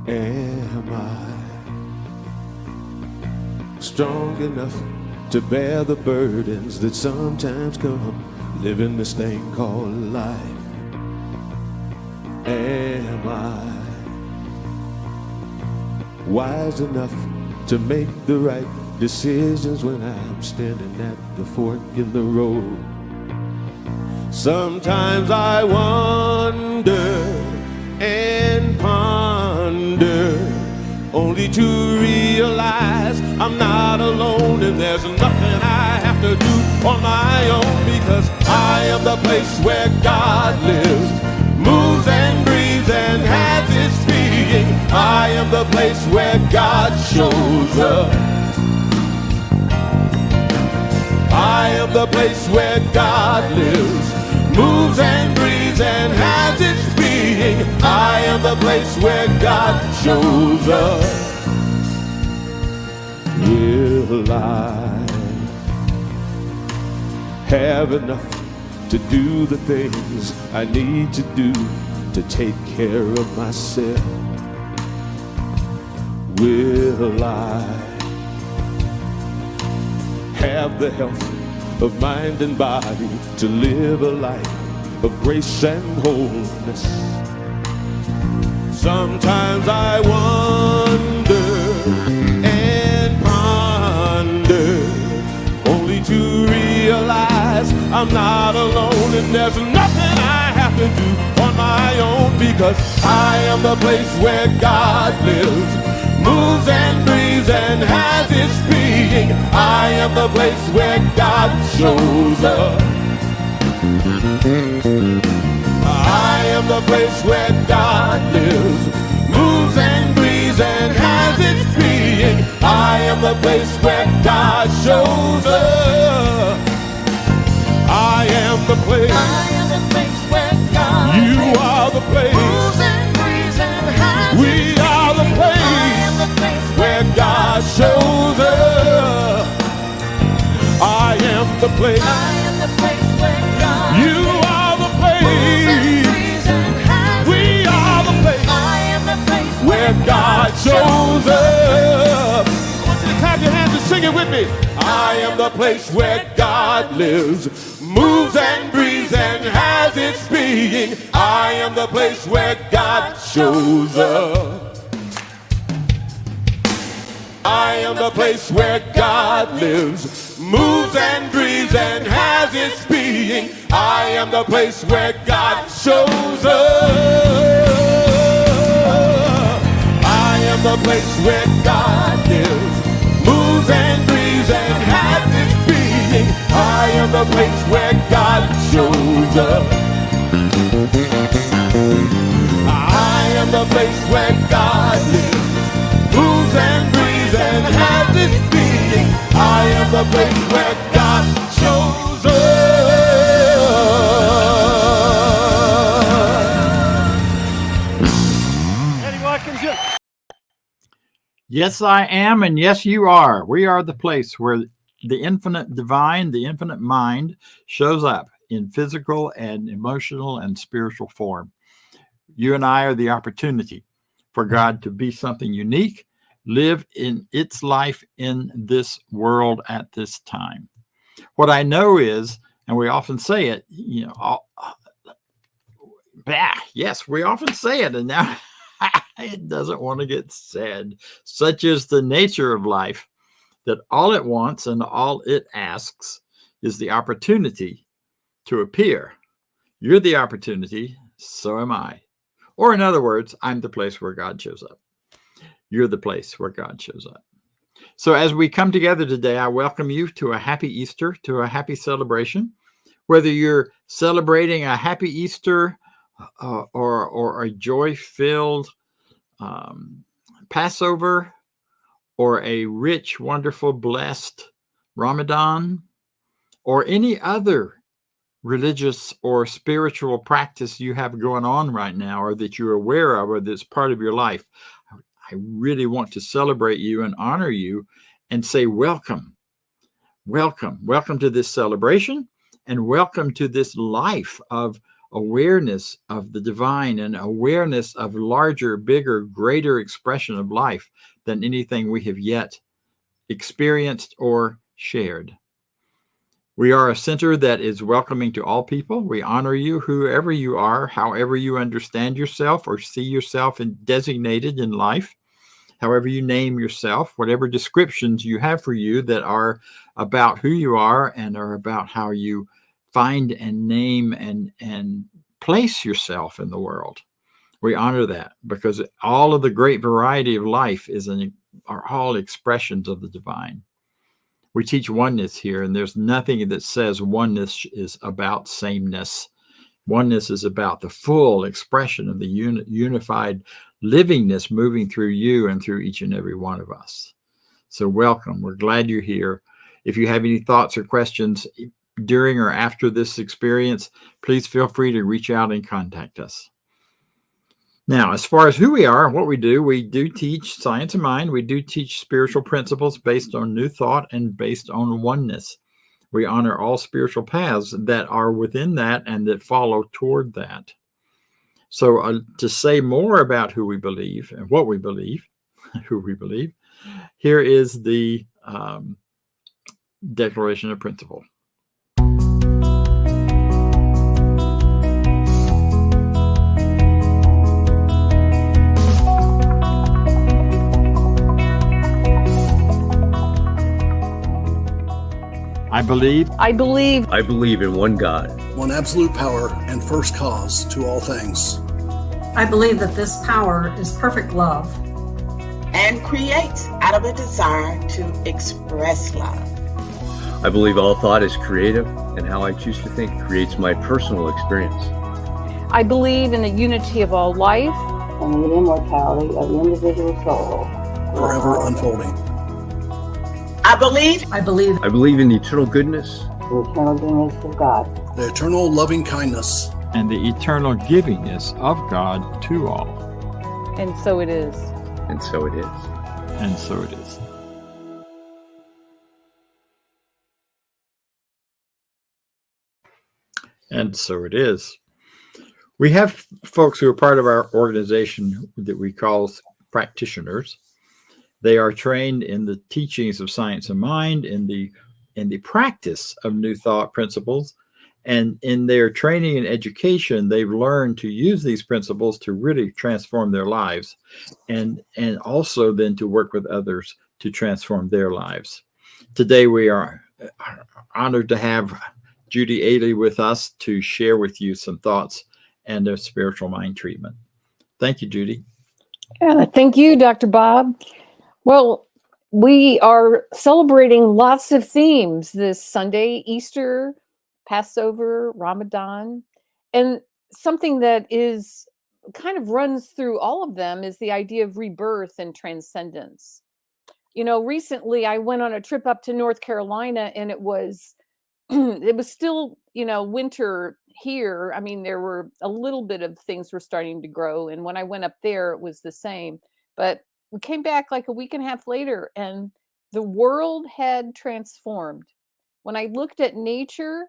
Am I strong enough to bear the burdens that sometimes come living this thing called life? Am I wise enough to make the right decisions when I'm standing at the fork in the road? Sometimes I wonder and ponder, only to realize I'm not alone, and there's nothing I have to do on my own, because I am the place where God lives, moves and breathes and has its being. I am the place where God shows up. I am the place where God lives, moves and breathes and has its being. I am the place where God shows up. Will I have enough to do the things I need to do to take care of myself? Will I have the health of mind and body to live a life of grace and wholeness? Sometimes I wonder and ponder, only to realize I'm not alone, and there's nothing I have to do on my own, because I am the place where God lives, moves and breathes and has its being. I am the place where God shows up. I am the place where God lives, moves and breathes and has its being. I am the place where God shows up. I am the place. I am the place where God You lives, are the place. moves and breathes and has We its are the being. place I am the place where God shows up. I am the place. I am the place where God You are the place. moves and breathes and has We its are the being. place I am the place where God shows up. I want you to clap your hands and sing it with me. I am the place where God lives, moves and breathes and has its being. I am the place where God shows up. I am the place where God lives, moves and breathes and has its being. I am the place where God shows up. I am the place where God lives, moves and breathes and has its being. I am the place where God shows up. I am the place where God lives, moves and breathes and has its being. I am the place where God shows up. Eddie Watkins Jr. Yes, I am, and yes, you are. We are the place where the infinite divine, the infinite mind shows up in physical and emotional and spiritual form. You and I are the opportunity for God to be something unique, live in its life in this world at this time. What I know is, and we often say it, yes, we often say it, and now it doesn't want to get said. Such is the nature of life, that all it wants and all it asks is the opportunity to appear. You're the opportunity, so am I. Or in other words, I'm the place where God shows up. You're the place where God shows up. So as we come together today, I welcome you to a happy Easter, to a happy celebration. Whether you're celebrating a happy Easter or a joy-filled Passover, or a rich, wonderful, blessed Ramadan, or any other religious or spiritual practice you have going on right now, or that you're aware of, or that's part of your life, I really want to celebrate you and honor you and say welcome. Welcome. Welcome to this celebration, and welcome to this life of awareness of the divine and awareness of larger, bigger, greater expression of life than anything we have yet experienced or shared. We are a center that is welcoming to all people. We honor you, whoever you are, however you understand yourself or see yourself designated in life, however you name yourself, whatever descriptions you have for you that are about who you are and are about how you find and name and place yourself in the world. We honor that, because all of the great variety of life are all expressions of the divine. We teach oneness here, and there's nothing that says oneness is about sameness. Oneness is about the full expression of the unified livingness moving through you and through each and every one of us. So welcome. We're glad you're here. If you have any thoughts or questions during or after this experience, please feel free to reach out and contact us. Now, as far as who we are and what we do teach science of mind. We do teach spiritual principles based on new thought and based on oneness. We honor all spiritual paths that are within that and that follow toward that. So to say more about who we believe and what we believe, who we believe, here is the Declaration of Principle. I believe in one God, one absolute power and first cause to all things. I believe that this power is perfect love and creates out of a desire to express love. I believe all thought is creative, and how I choose to think creates my personal experience. I believe in the unity of all life and the immortality of the individual soul, forever unfolding. I believe in the eternal goodness, the eternal goodness of God, the eternal loving kindness, and the eternal givingness of God to all. And so it is. And so it is. And so it is. And so it is. We have folks who are part of our organization that we call practitioners. They are trained in the teachings of science of mind, in the practice of new thought principles, and in their training and education, they've learned to use these principles to really transform their lives, and also then to work with others to transform their lives. Today, we are honored to have Judy Ailey with us to share with you some thoughts and a spiritual mind treatment. Thank you, Judy. Thank you, Dr. Bob. Well, we are celebrating lots of themes this Sunday: Easter, Passover, Ramadan, and something that is kind of runs through all of them is the idea of rebirth and transcendence. You know, recently I went on a trip up to North Carolina, and it was still, winter here. I mean, there were a little bit of things were starting to grow, and when I went up there, it was the same. But we came back like a week and a half later, and the world had transformed. When I looked at nature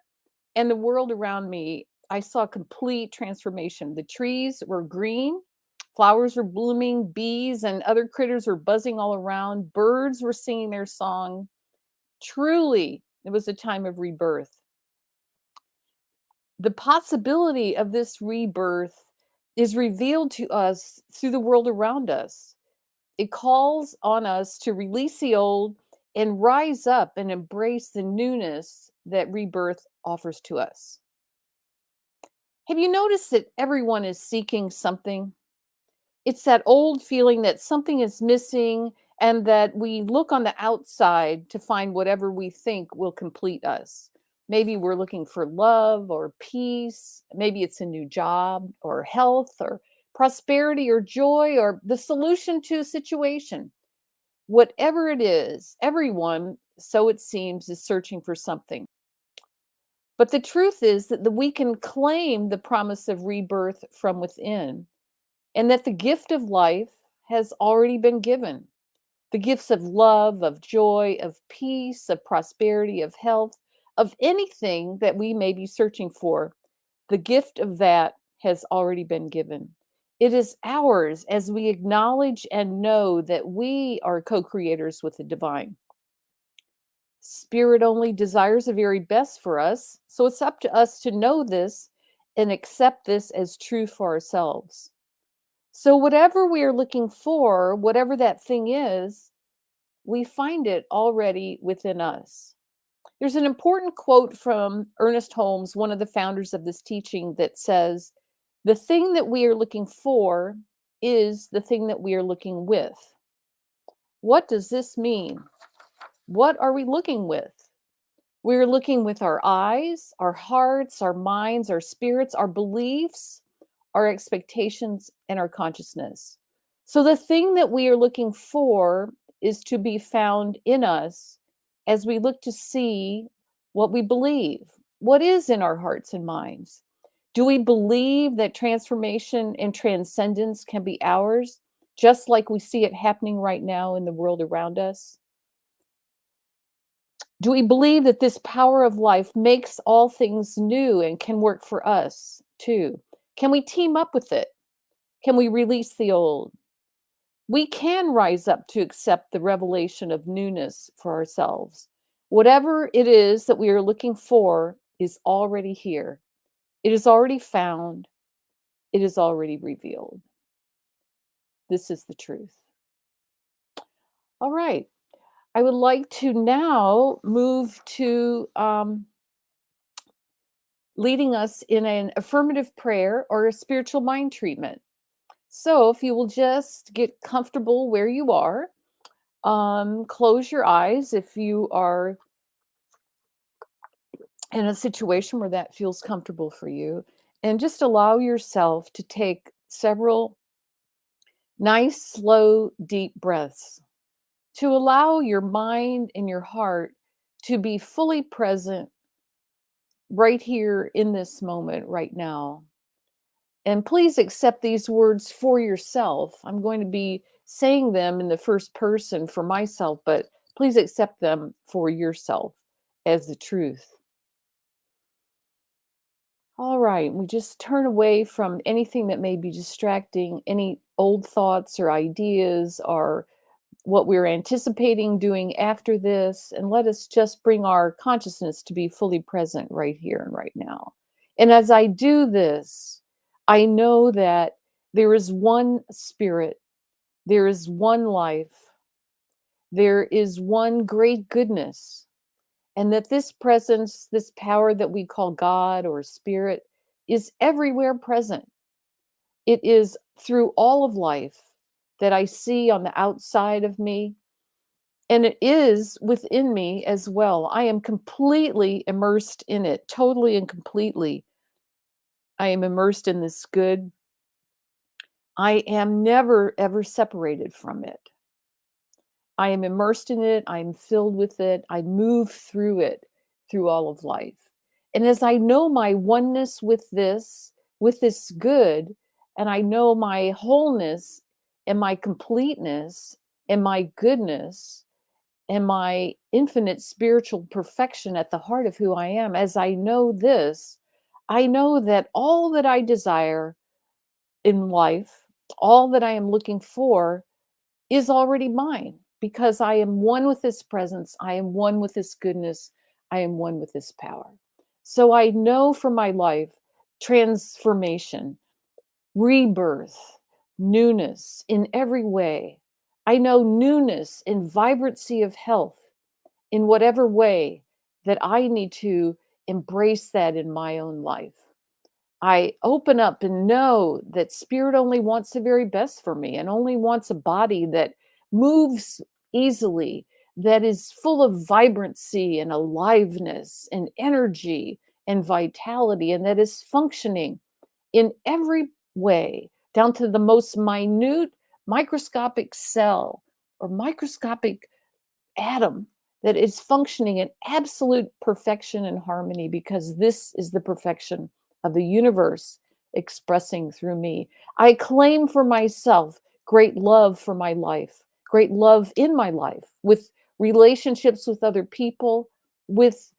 and the world around me, I saw complete transformation. The trees were green, flowers were blooming, bees and other critters were buzzing all around, birds were singing their song. Truly, it was a time of rebirth. The possibility of this rebirth is revealed to us through the world around us. It calls on us to release the old and rise up and embrace the newness that rebirth offers to us. Have you noticed that everyone is seeking something? It's that old feeling that something is missing and that we look on the outside to find whatever we think will complete us. Maybe we're looking for love or peace. Maybe it's a new job or health or prosperity or joy or the solution to a situation. Whatever it is, everyone, so it seems, is searching for something. But the truth is that we can claim the promise of rebirth from within, and that the gift of life has already been given. The gifts of love, of joy, of peace, of prosperity, of health, of anything that we may be searching for, the gift of that has already been given. It is ours as we acknowledge and know that we are co-creators with the divine. Spirit only desires the very best for us, so it's up to us to know this and accept this as true for ourselves. So whatever we are looking for, whatever that thing is, we find it already within us. There's an important quote from Ernest Holmes, one of the founders of this teaching, that says, "The thing that we are looking for is the thing that we are looking with." What does this mean? What are we looking with? We're looking with our eyes, our hearts, our minds, our spirits, our beliefs, our expectations, and our consciousness. So the thing that we are looking for is to be found in us as we look to see what we believe. What is in our hearts and minds? Do we believe that transformation and transcendence can be ours, just like we see it happening right now in the world around us? Do we believe that this power of life makes all things new and can work for us too? Can we team up with it? Can we release the old? We can rise up to accept the revelation of newness for ourselves. Whatever it is that we are looking for is already here. It is already found. It is already revealed. This is the truth. All right. I would like to now move to leading us in an affirmative prayer or a spiritual mind treatment. So if you will just get comfortable where you are, close your eyes if you are in a situation where that feels comfortable for you, and just allow yourself to take several nice, slow, deep breaths to allow your mind and your heart to be fully present right here in this moment right now. And please accept these words for yourself. I'm going to be saying them in the first person for myself, but please accept them for yourself as the truth. All right, we just turn away from anything that may be distracting, any old thoughts or ideas or what we're anticipating doing after this, and let us just bring our consciousness to be fully present right here and right now. And as I do this, I know that there is one spirit, there is one life, there is one great goodness, and that this presence, this power that we call God or spirit, is everywhere present. It is through all of life that I see on the outside of me, and it is within me as well. I am completely immersed in it, totally and completely. I am immersed in this good. I am never, ever separated from it. I am immersed in it. I'm filled with it. I move through it, through all of life. And as I know my oneness with this good, and I know my wholeness and my completeness and my goodness and my infinite spiritual perfection at the heart of who I am, as I know this, I know that all that I desire in life, all that I am looking for, is already mine because I am one with this presence. I am one with this goodness. I am one with this power. So I know for my life, transformation, rebirth, newness in every way. I know newness and vibrancy of health in whatever way that I need to embrace that in my own life. I open up and know that spirit only wants the very best for me and only wants a body that moves easily, that is full of vibrancy and aliveness and energy and vitality, and that is functioning in every way, down to the most minute microscopic cell or microscopic atom, that is functioning in absolute perfection and harmony, because this is the perfection of the universe expressing through me. I claim for myself great love for my life, great love in my life, with relationships with other people, with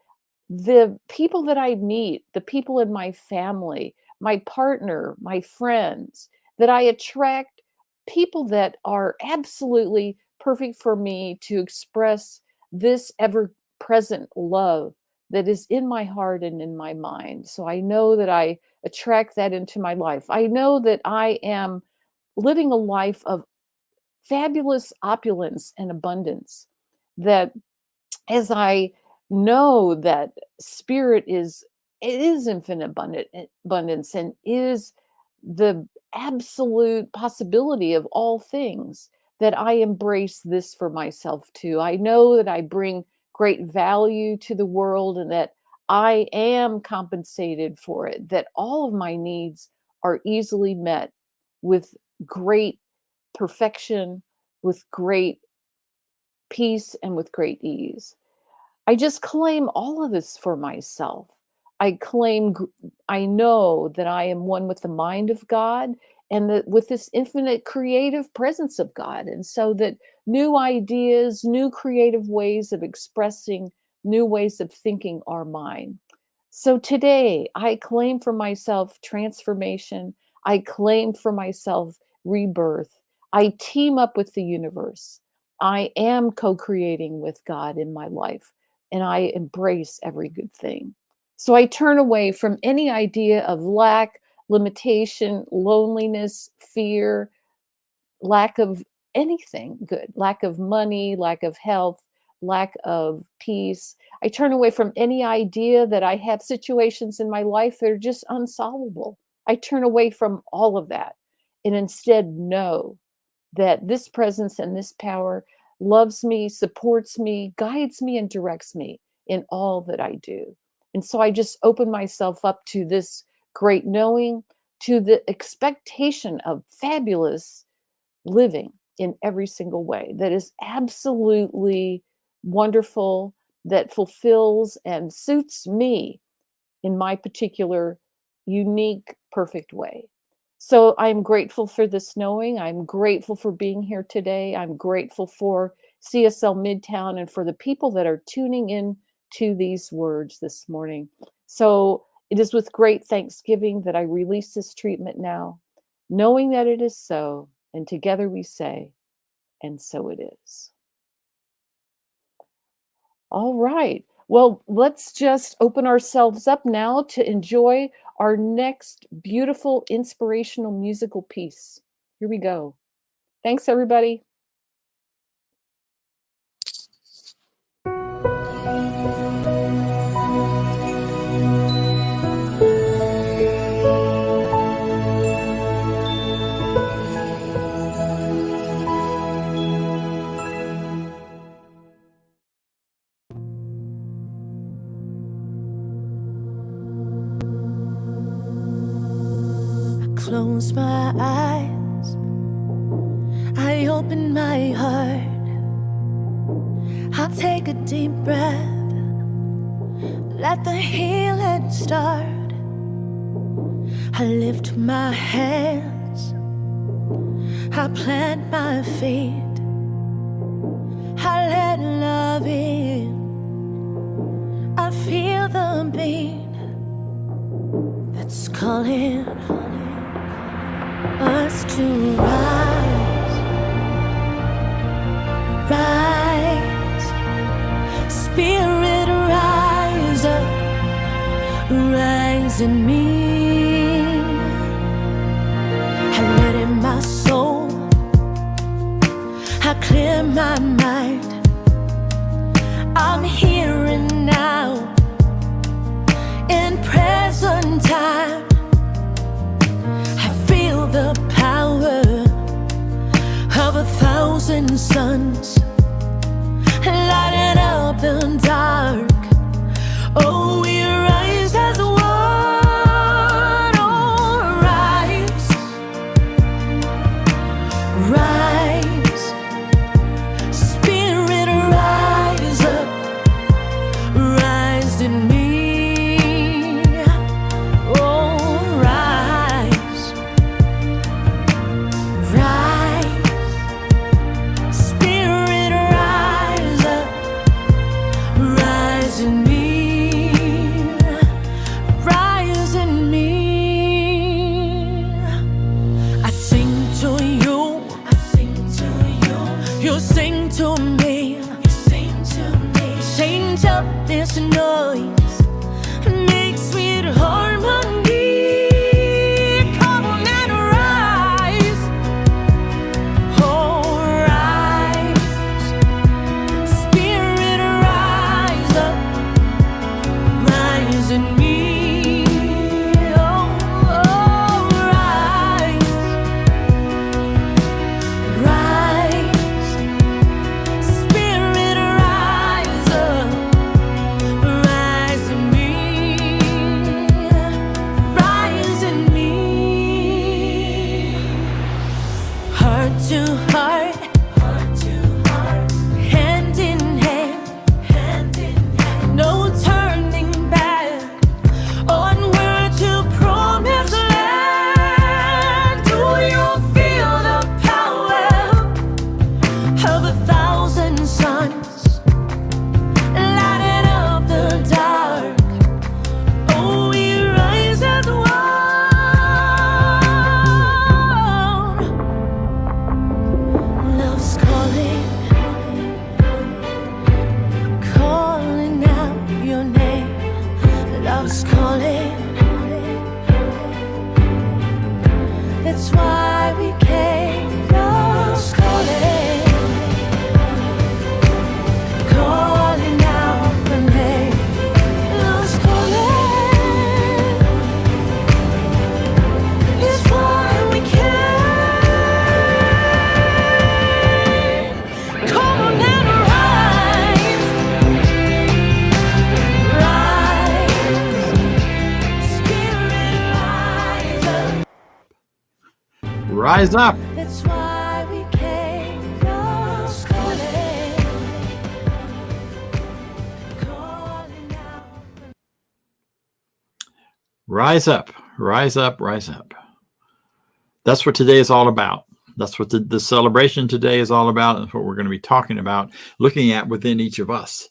the people that I meet, the people in my family, my partner, my friends, that I attract people that are absolutely perfect for me to express this ever present love that is in my heart and in my mind. So I know that I attract that into my life. I know that I am living a life of fabulous opulence and abundance, that as I know that spirit is, it is infinite abundance and is the absolute possibility of all things, that I embrace this for myself too. I know that I bring great value to the world and that I am compensated for it, that all of my needs are easily met with great perfection, with great peace, and with great ease. I just claim all of this for myself. I claim, I know that I am one with the mind of God and that with this infinite creative presence of God. And so that new ideas, new creative ways of expressing, new ways of thinking are mine. So today I claim for myself transformation. I claim for myself rebirth. I team up with the universe. I am co-creating with God in my life, and I embrace every good thing. So I turn away from any idea of lack, limitation, loneliness, fear, lack of anything good, lack of money, lack of health, lack of peace. I turn away from any idea that I have situations in my life that are just unsolvable. I turn away from all of that and instead know that this presence and this power loves me, supports me, guides me, and directs me in all that I do. And so I just open myself up to this great knowing, to the expectation of fabulous living in every single way that is absolutely wonderful, that fulfills and suits me in my particular unique, perfect way. So I'm grateful for this knowing. I'm grateful for being here today. I'm grateful for CSL Midtown and for the people that are tuning in to these words this morning. So it is with great thanksgiving that I release this treatment now, knowing that it is so. And together we say, and so it is. All right. Well, let's just open ourselves up now to enjoy our next beautiful inspirational musical piece. Here we go. Thanks, everybody. Close my eyes, I open my heart, I'll take a deep breath, let the healing start. I lift my hands, I plant my feet, I let love in, I feel the beat. that's calling us to rise, rise, Spirit, rise up, rise in me. I read in my soul, I clear my mind. I'm here and now, in present time. I feel the power of 1,000 suns lighting up the dark. Oh, we rise as one. Oh, rise, rise, Spirit, rise up, rise in me. Oh, rise, rise, Spirit, rise up, rise in me, rise in me. I sing to you, I sing to you, you sing to me, you sing to me. Change up this noise, make sweet harmony. Come on and rise, oh rise, Spirit, rise up, rise in me. Oh, rise, rise, Spirit, rise up, rise in me, rise in me. Heart to heart, hand in hand, no turning back, onward to promised land. Do you feel the power of 1,000 suns lighting up the dark? Oh, we rise as one. Love's calling, calling out your name. Love's calling. That's why we came. Love's calling, calling out your name. Love's calling. That's why we came. Come on and rise, rise, Spirit, rise up. Rise up. That's why we came. Love's calling, calling out. Rise up, rise up, rise up. That's what today is all about. That's what the celebration today is all about. That's what we're going to be talking about, looking at within each of us.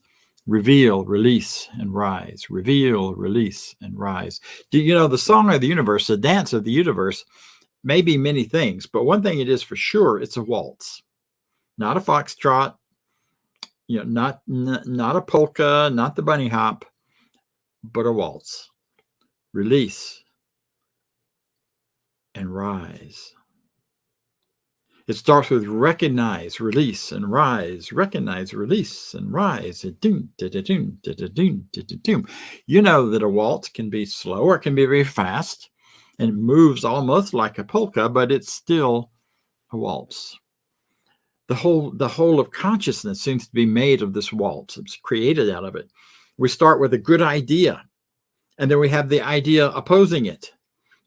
Reveal, release, and rise. Reveal, release, and rise. Do you know the song of the universe, the dance of the universe, may be many things, but one thing it is for sure, it's a waltz, not a foxtrot, not a polka, not the bunny hop, but a waltz. Release and rise. It starts with recognize, release, and rise. Recognize, release, and rise. You know that a waltz can be slow or it can be very fast, and it moves almost like a polka, but it's still a waltz. The whole of consciousness seems to be made of this waltz. It's created out of it. We start with a good idea, and then we have the idea opposing it.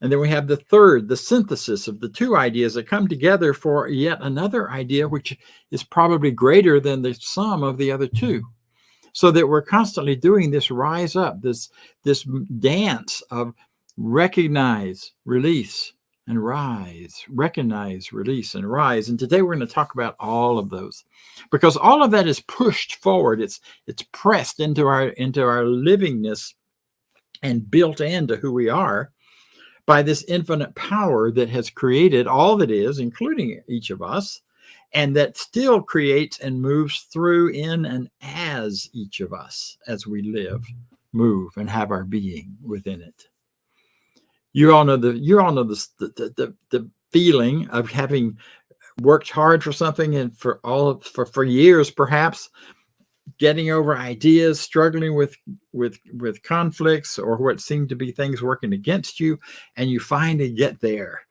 And then we have the third, the synthesis of the two ideas that come together for yet another idea, which is probably greater than the sum of the other two. So that we're constantly doing this rise up, this dance of recognize, release, and rise. Recognize, release, and rise. And today we're going to talk about all of those, because all of that is pushed forward. It's pressed into our livingness and built into who we are by this infinite power that has created all that is, including each of us, and that still creates and moves through, in, and as each of us as we live, move, and have our being within it. You all know the feeling of having worked hard for something and for years, perhaps, getting over ideas, struggling with conflicts or what seemed to be things working against you, and you finally get there.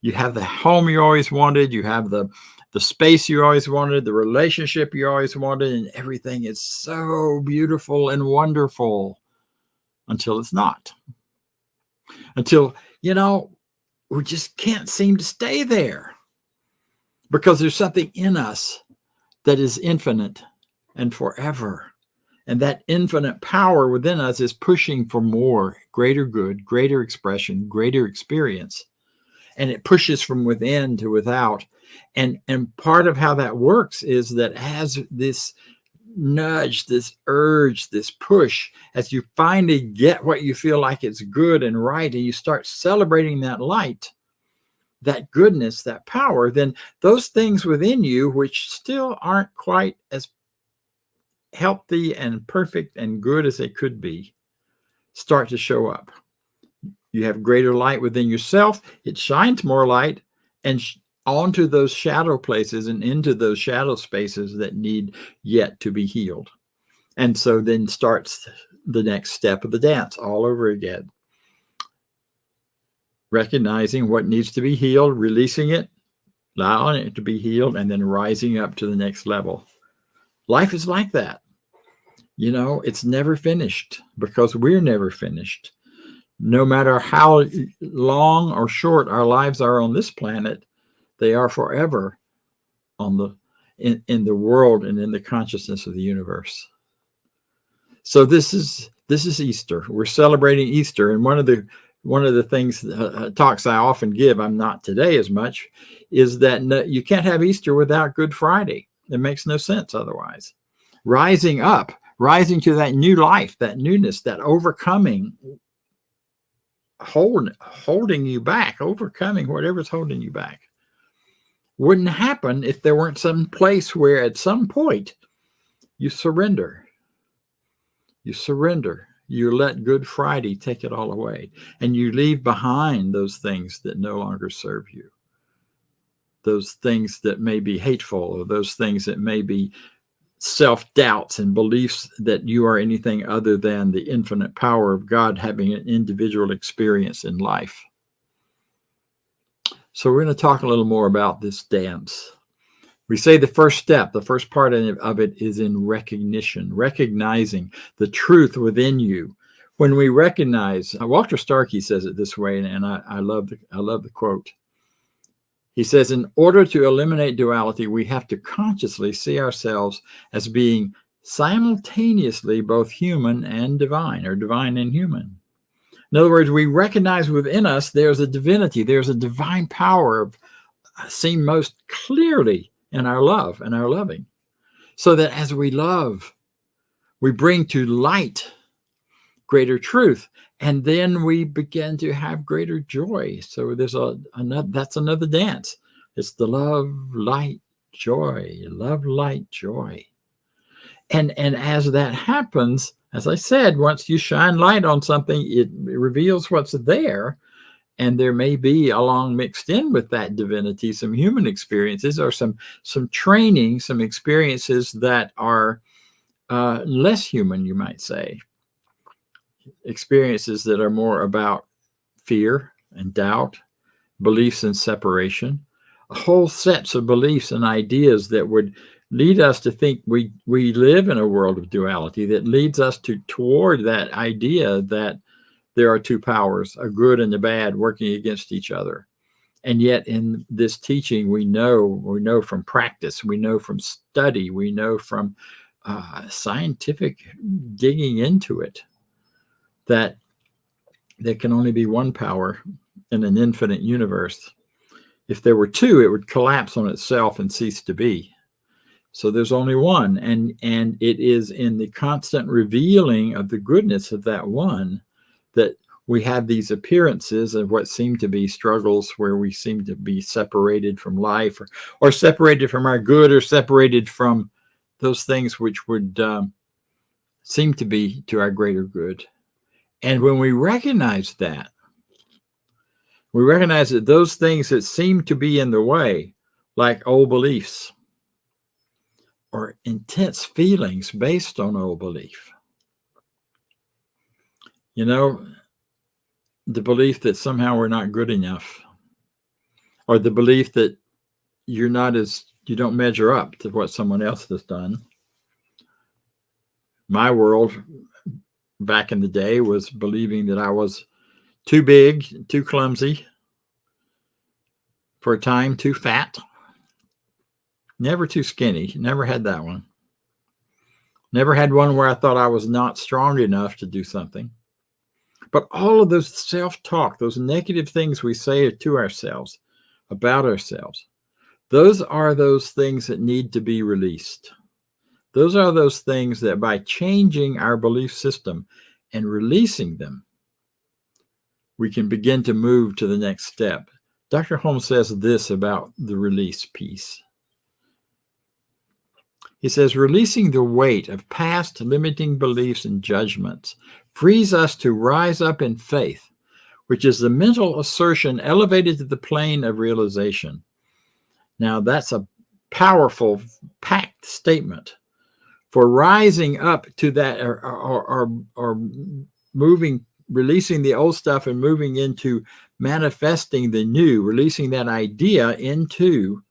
You have the home you always wanted, you have the space you always wanted, the relationship you always wanted, and everything is so beautiful and wonderful until it's not. Until, we just can't seem to stay there because there's something in us that is infinite and forever. And that infinite power within us is pushing for more, greater good, greater expression, greater experience. And it pushes from within to without. And part of how that works is that as this nudge, this urge, this push, as you finally get what you feel like is good and right, and you start celebrating that light, that goodness, that power, then those things within you, which still aren't quite as healthy and perfect and good as they could be, start to show up. You have greater light within yourself. It shines more light and onto those shadow places and into those shadow spaces that need yet to be healed. And so then starts the next step of the dance all over again. Recognizing what needs to be healed, releasing it, allowing it to be healed, and then rising up to the next level. Life is like that. It's never finished because we're never finished. No matter how long or short our lives are on this planet, they are forever in the world and in the consciousness of the universe. So this is Easter. We're celebrating Easter, and one of the things talks I often give, I'm not today as much, is that you can't have Easter without Good Friday. It makes no sense otherwise. Rising up, rising to that new life, that newness, that overcoming, holding you back, overcoming whatever's holding you back, wouldn't happen if there weren't some place where at some point you surrender. You let Good Friday take it all away, and you leave behind those things that no longer serve you, those things that may be hateful, or those things that may be self-doubts and beliefs that you are anything other than the infinite power of God having an individual experience in life. So we're going to talk a little more about this dance. We say the first step, the first part of it is in recognition, recognizing the truth within you. When we recognize, Walter Starkey says it this way, and I love the quote. He says, in order to eliminate duality, we have to consciously see ourselves as being simultaneously both human and divine, or divine and human. In other words, we recognize within us there's a divinity, there's a divine power seen most clearly in our love and our loving. So that as we love, we bring to light greater truth, and then we begin to have greater joy. So there's that's another dance. It's the love, light, joy, love, light, joy. And as that happens, as I said, once you shine light on something, it reveals what's there. And there may be, along mixed in with that divinity, some human experiences or some training, some experiences that are less human, you might say. Experiences that are more about fear and doubt, beliefs and separation, whole sets of beliefs and ideas that would lead us to think we live in a world of duality, that leads us toward that idea that there are two powers, a good and a bad, working against each other. And yet in this teaching, we know from practice, we know from study, we know from scientific digging into it, that there can only be one power in an infinite universe. If there were two, it would collapse on itself and cease to be. So there's only one, and it is in the constant revealing of the goodness of that one that we have these appearances of what seem to be struggles where we seem to be separated from life or separated from our good or separated from those things which would seem to be to our greater good. And when we recognize that, we recognize that those things that seem to be in the way, like old beliefs or intense feelings based on old belief. You know, the belief that somehow we're not good enough, or the belief that you don't measure up to what someone else has done. My world back in the day was believing that I was too big, too clumsy, for a time, too fat, never too skinny, never had that one. Never had one where I thought I was not strong enough to do something. But all of those self-talk, those negative things we say to ourselves, about ourselves, those are those things that need to be released. Those are those things that by changing our belief system and releasing them, we can begin to move to the next step. Dr. Holmes says this about the release piece. He says, releasing the weight of past limiting beliefs and judgments frees us to rise up in faith, which is the mental assertion elevated to the plane of realization. Now, that's a powerful, packed statement. For rising up to that or moving, releasing the old stuff and moving into manifesting the new, releasing that idea into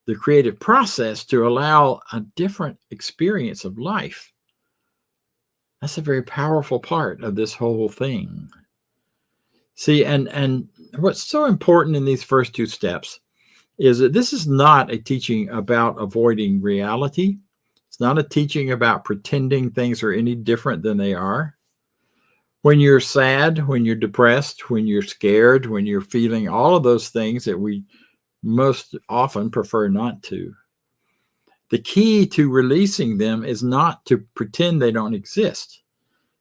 the creative process to allow a different experience of life. That's a very powerful part of this whole thing. See, and what's so important in these first two steps is that this is not a teaching about avoiding reality. It's not a teaching about pretending things are any different than they are. When you're sad, when you're depressed, when you're scared, when you're feeling all of those things that we most often prefer not to, the key to releasing them is not to pretend they don't exist.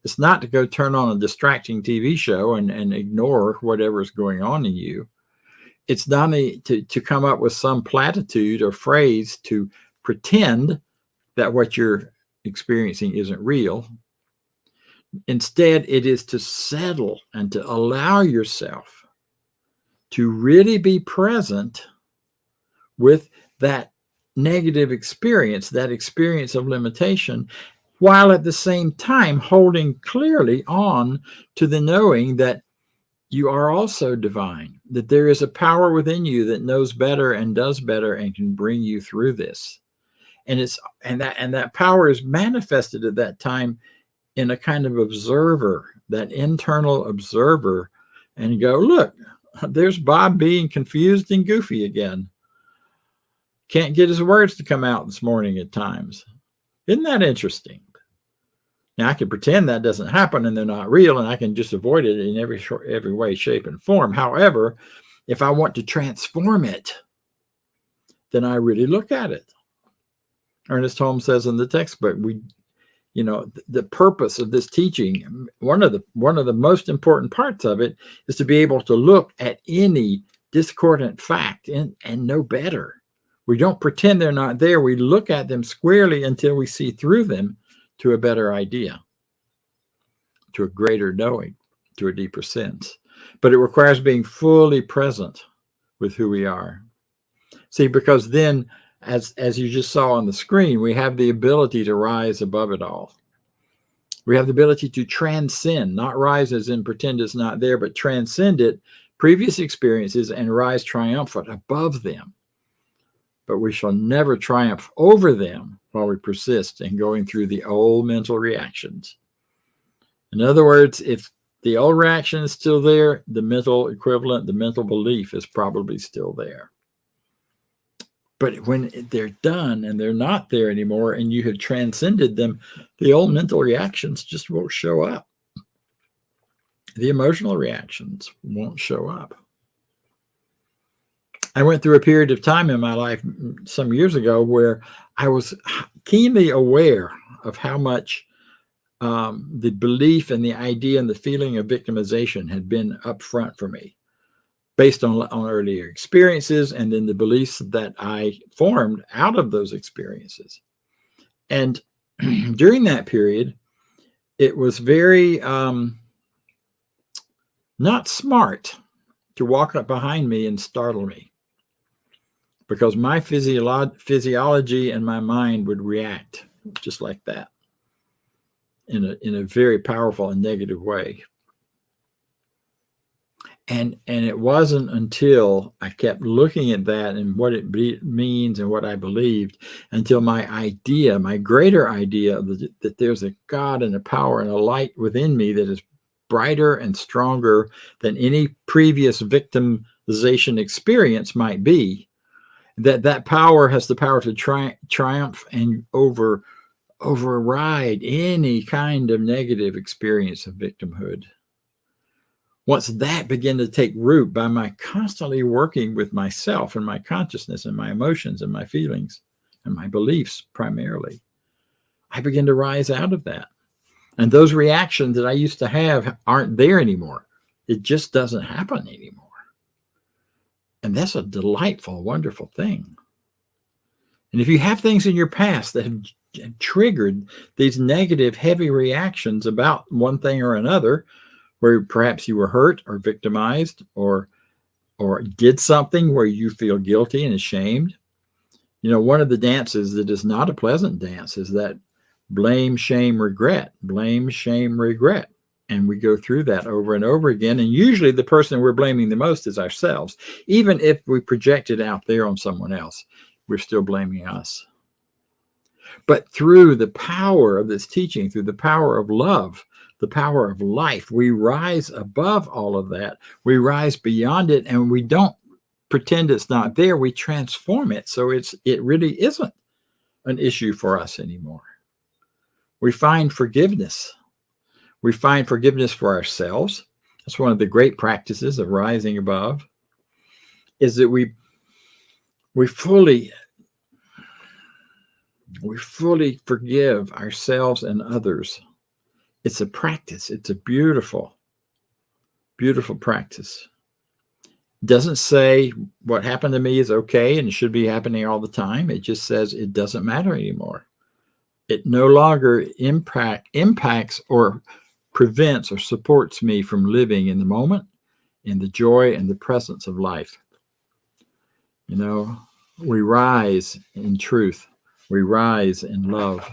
It's not to go turn on a distracting TV show and ignore whatever's going on in you. It's not to come up with some platitude or phrase to pretend that what you're experiencing isn't real. Instead, it is to settle and to allow yourself to really be present with that negative experience, that experience of limitation, while at the same time holding clearly on to the knowing that you are also divine, that there is a power within you that knows better and does better and can bring you through this. And that power is manifested at that time in a kind of observer, that internal observer, and go, look, there's Bob being confused and goofy again. Can't get his words to come out this morning at times. Isn't that interesting? Now, I can pretend that doesn't happen and they're not real, and I can just avoid it in every way, shape, and form. However, if I want to transform it, then I really look at it. Ernest Holmes says in the textbook, the purpose of this teaching, one of the most important parts of it is to be able to look at any discordant fact and know better. We don't pretend they're not there. We look at them squarely until we see through them to a better idea, to a greater knowing, to a deeper sense. But it requires being fully present with who we are. See, because then, as you just saw on the screen, we have the ability to rise above it all. We have the ability to transcend, not rise as in pretend it's not there, but transcend it, previous experiences, and rise triumphant above them. But we shall never triumph over them while we persist in going through the old mental reactions. In other words, if the old reaction is still there, the mental equivalent, the mental belief is probably still there. But when they're done and they're not there anymore and you have transcended them, the old mental reactions just won't show up. The emotional reactions won't show up. I went through a period of time in my life some years ago where I was keenly aware of how much the belief and the idea and the feeling of victimization had been up front for me, based on earlier experiences, and then the beliefs that I formed out of those experiences. And during that period, it was very not smart to walk up behind me and startle me, because my physiology and my mind would react just like that in a very powerful and negative way. And it wasn't until I kept looking at that and what it means and what I believed, until my greater idea that there's a God and a power and a light within me that is brighter and stronger than any previous victimization experience might be, that power has the power to triumph and override any kind of negative experience of victimhood. Once that began to take root, by my constantly working with myself and my consciousness and my emotions and my feelings and my beliefs primarily, I began to rise out of that. And those reactions that I used to have aren't there anymore. It just doesn't happen anymore. And that's a delightful, wonderful thing. And if you have things in your past that have triggered these negative, heavy reactions about one thing or another, where perhaps you were hurt or victimized or did something where you feel guilty and ashamed. You know, one of the dances that is not a pleasant dance is that blame, shame, regret, blame, shame, regret. And we go through that over and over again. And usually the person we're blaming the most is ourselves. Even if we project it out there on someone else, we're still blaming us. But through the power of this teaching, through the power of love, the power of life, we rise above all of that. We rise beyond it, and we don't pretend it's not there. We transform it so it really isn't an issue for us anymore. We find forgiveness. We find forgiveness for ourselves. That's one of the great practices of rising above, is that we fully forgive ourselves and others. It's a practice. It's a beautiful, beautiful practice. It doesn't say what happened to me is okay and it should be happening all the time. It just says it doesn't matter anymore. It no longer impacts or prevents or supports me from living in the moment, in the joy and the presence of life. You know, we rise in truth. We rise in love.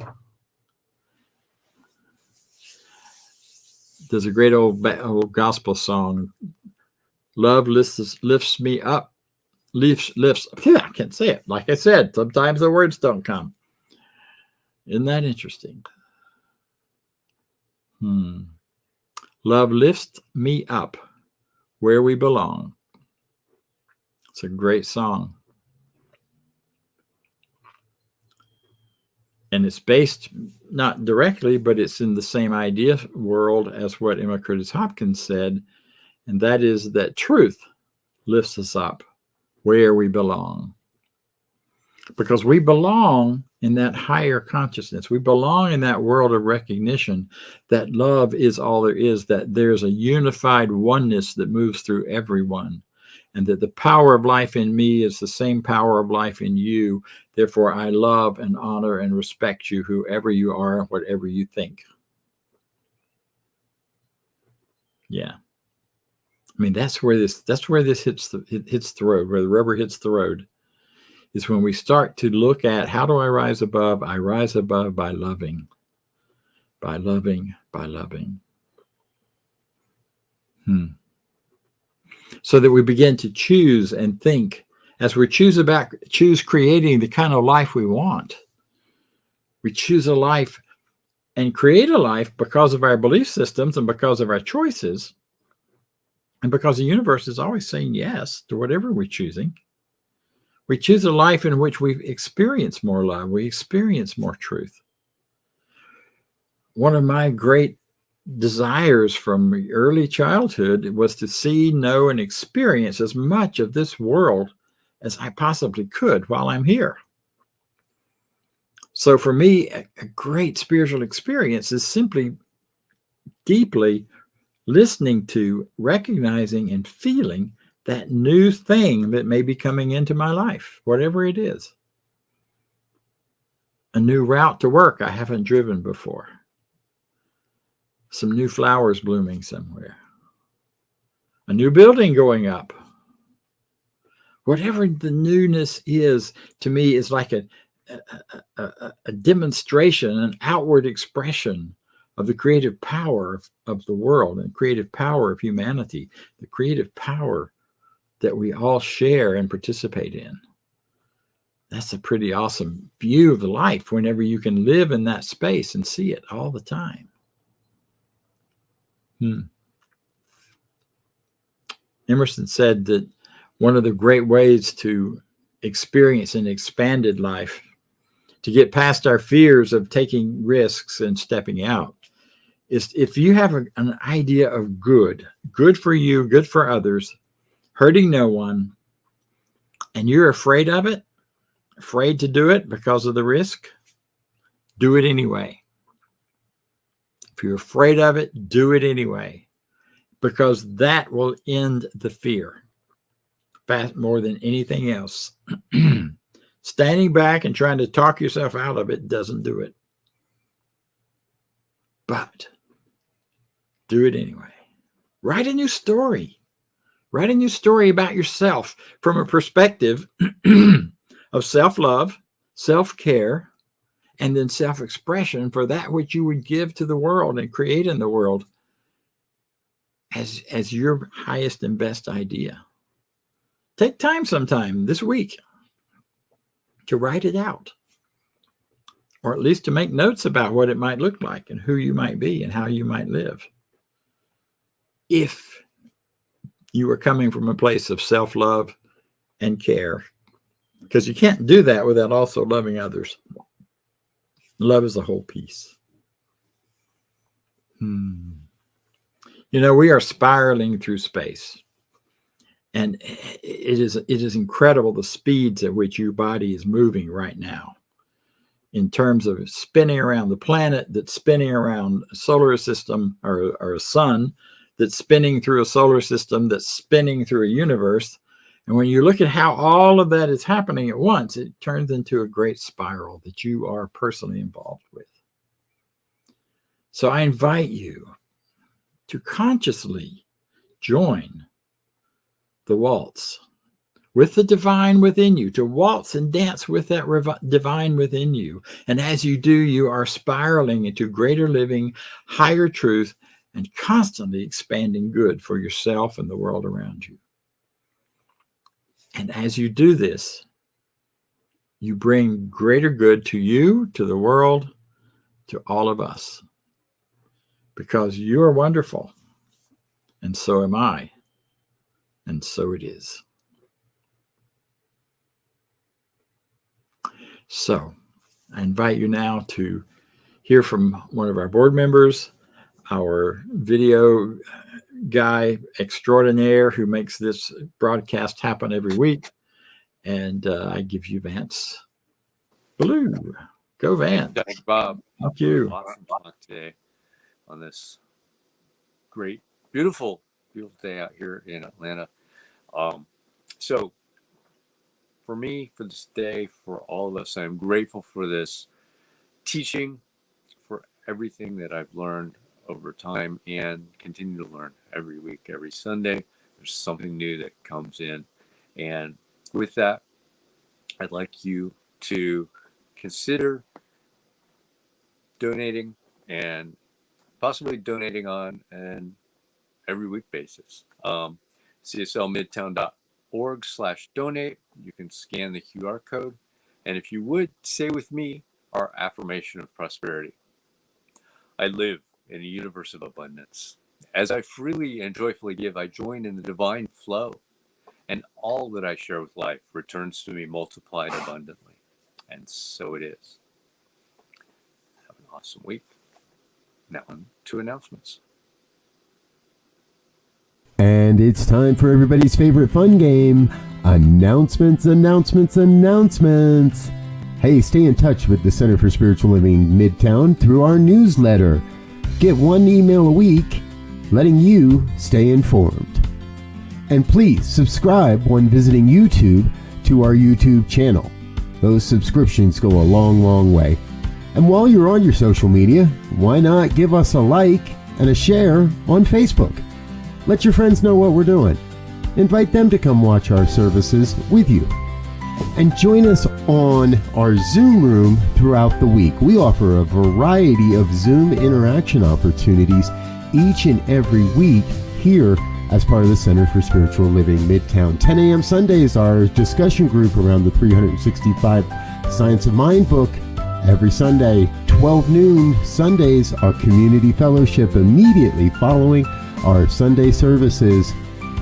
There's a great old gospel song. Love lifts me up. I can't say it. Like I said, sometimes the words don't come. Isn't that interesting? Love lifts me up where we belong. It's a great song. And it's based not directly, but it's in the same idea world as what Emma Curtis Hopkins said. And that is that truth lifts us up where we belong. Because we belong in that higher consciousness. We belong in that world of recognition that love is all there is, that there's a unified oneness that moves through everyone, and that the power of life in me is the same power of life in you. Therefore, I love and honor and respect you, whoever you are, whatever you think. Yeah. I mean, that's where this hits the road, where the rubber hits the road, is when we start to look at, how do I rise above? I rise above by loving, by loving, by loving. So that we begin to choose and think, as we choose creating the kind of life we want. We choose a life and create a life because of our belief systems and because of our choices, and because the universe is always saying yes to whatever we're choosing. We choose a life in which we experience more love. We experience more truth. One of my great desires from early childhood was to see, know, and experience as much of this world as I possibly could while I'm here. So for me, a great spiritual experience is simply deeply listening to, recognizing, and feeling that new thing that may be coming into my life, whatever it is. A new route to work I haven't driven before. Some new flowers blooming somewhere. A new building going up. Whatever the newness is, to me, is like a demonstration, an outward expression of the creative power of the world and creative power of humanity, the creative power that we all share and participate in. That's a pretty awesome view of life whenever you can live in that space and see it all the time. Emerson said that one of the great ways to experience an expanded life, to get past our fears of taking risks and stepping out, is if you have an idea of good for you, good for others, hurting no one, and you're afraid of it, afraid to do it because of the risk, do it anyway. If you're afraid of it, do it anyway, because that will end the fear more than anything else. Standing back and trying to talk yourself out of it doesn't do it. But do it anyway. Write a new story. Write a new story about yourself from a perspective of self-love, self-care, and then self-expression for that which you would give to the world and create in the world as your highest and best idea. Take time sometime this week to write it out, or at least to make notes about what it might look like and who you might be and how you might live. If you are coming from a place of self-love and care, because you can't do that without also loving others. Love is the whole piece. You know, we are spiraling through space. And it is incredible the speeds at which your body is moving right now in terms of spinning around the planet, that's spinning around a solar system or a sun, that's spinning through a solar system, that's spinning through a universe. And when you look at how all of that is happening at once, it turns into a great spiral that you are personally involved with. So I invite you to consciously join the waltz with the divine within you, to waltz and dance with that divine within you. And as you do, you are spiraling into greater living, higher truth, and constantly expanding good for yourself and the world around you. And as you do this, you bring greater good to you, to the world, to all of us. Because you are wonderful, and so am I. And so it is. So I invite you now to hear from one of our board members, our video guy extraordinaire who makes this broadcast happen every week. And I give you Vance Blue. Go Vance. Thanks, Bob. Thank you. Awesome talk today on this great, beautiful day out here in Atlanta. So for me, for this day, for all of us, I'm grateful for this teaching, for everything that I've learned over time and continue to learn every week, every Sunday. There's something new that comes in. And with that, I'd like you to consider donating and possibly donating on an every week basis. CSLMidtown.org/donate. You can scan the QR code. And if you would, say with me our affirmation of prosperity. I live in a universe of abundance. As I freely and joyfully give, I join in the divine flow. And all that I share with life returns to me multiplied abundantly. And so it is. Have an awesome week. Now on to announcements. And it's time for everybody's favorite fun game, announcements. Hey, stay in touch with the Center for Spiritual Living Midtown through our newsletter. Get one email a week letting you stay informed. And please subscribe when visiting YouTube to our YouTube channel. Those subscriptions go a long, long way. And while you're on your social media, why not give us a like and a share on Facebook? Let your friends know what we're doing. Invite them to come watch our services with you. And join us on our Zoom room throughout the week. We offer a variety of Zoom interaction opportunities each and every week here as part of the Center for Spiritual Living Midtown. 10 a.m. Sundays, our discussion group around the 365 Science of Mind book. Every Sunday, 12 noon Sundays, our community fellowship immediately following our Sunday services.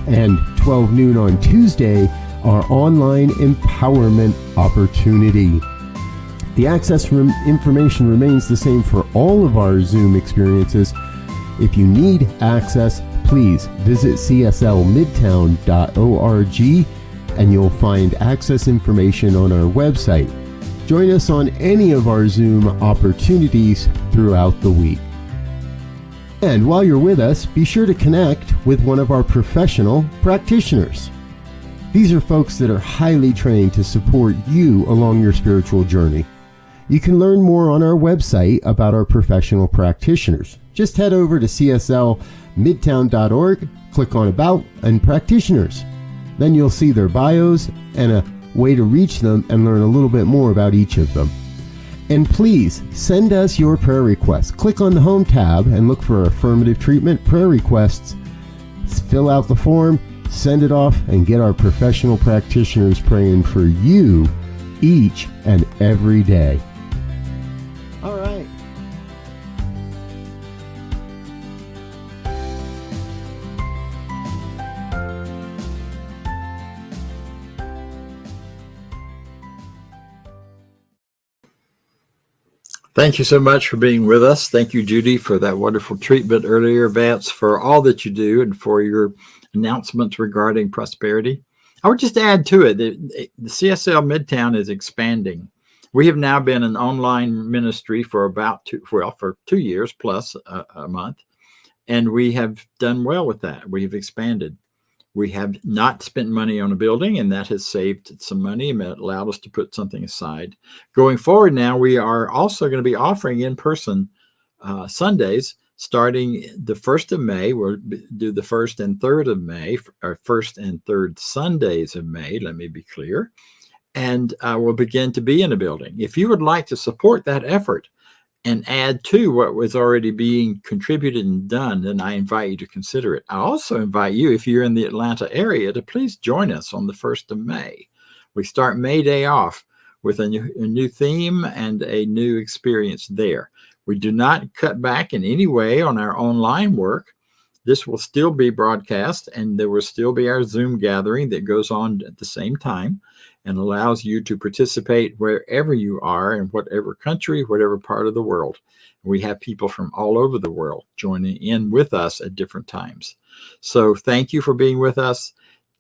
And 12 noon on Tuesday, our online empowerment opportunity. The access information remains the same for all of our Zoom experiences. If you need access, please visit cslmidtown.org and you'll find access information on our website. Join us on any of our Zoom opportunities throughout the week. And while you're with us, be sure to connect with one of our professional practitioners. These are folks that are highly trained to support you along your spiritual journey. You can learn more on our website about our professional practitioners. Just head over to cslmidtown.org, click on About and Practitioners. Then you'll see their bios and a way to reach them and learn a little bit more about each of them. And please send us your prayer requests. Click on the Home tab and look for Affirmative Treatment Prayer Requests. Fill out the form, send it off, and get our professional practitioners praying for you each and every day. All right. Thank you so much for being with us. Thank you, Judy, for that wonderful treatment earlier. Vance, for all that you do and for your announcements regarding prosperity. I would just add to it that the CSL Midtown is expanding. We have now been an online ministry for about 2 years plus a month, and we have done well with that. We have expanded. We have not spent money on a building, and that has saved some money and it allowed us to put something aside. Going forward now, we are also going to be offering in-person Sundays starting the 1st of May. We'll do the 1st and 3rd of May, or 1st and 3rd Sundays of May, let me be clear. And we'll begin to be in a building. If you would like to support that effort and add to what was already being contributed and done, then I invite you to consider it. I also invite you, if you're in the Atlanta area, to please join us on the 1st of May. We start May Day off with a new theme and a new experience there. We do not cut back in any way on our online work. This will still be broadcast, and there will still be our Zoom gathering that goes on at the same time and allows you to participate wherever you are, in whatever country, whatever part of the world. We have people from all over the world joining in with us at different times. So thank you for being with us.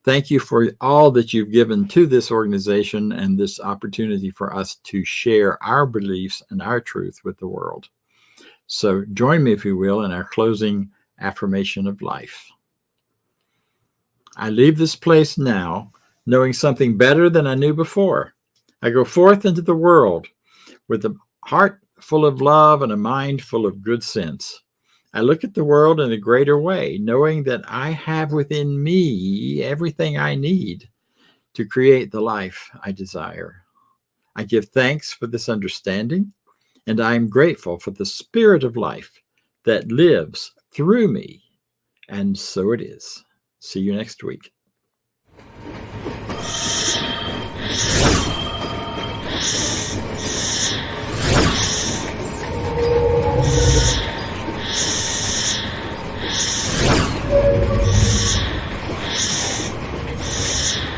Thank you for all that you've given to this organization and this opportunity for us to share our beliefs and our truth with the world. So join me, if you will, in our closing affirmation of life. I leave this place now knowing something better than I knew before. I go forth into the world with a heart full of love and a mind full of good sense. I look at the world in a greater way, knowing that I have within me everything I need to create the life I desire. I give thanks for this understanding, and I am grateful for the spirit of life that lives through me. And so it is. See you next week.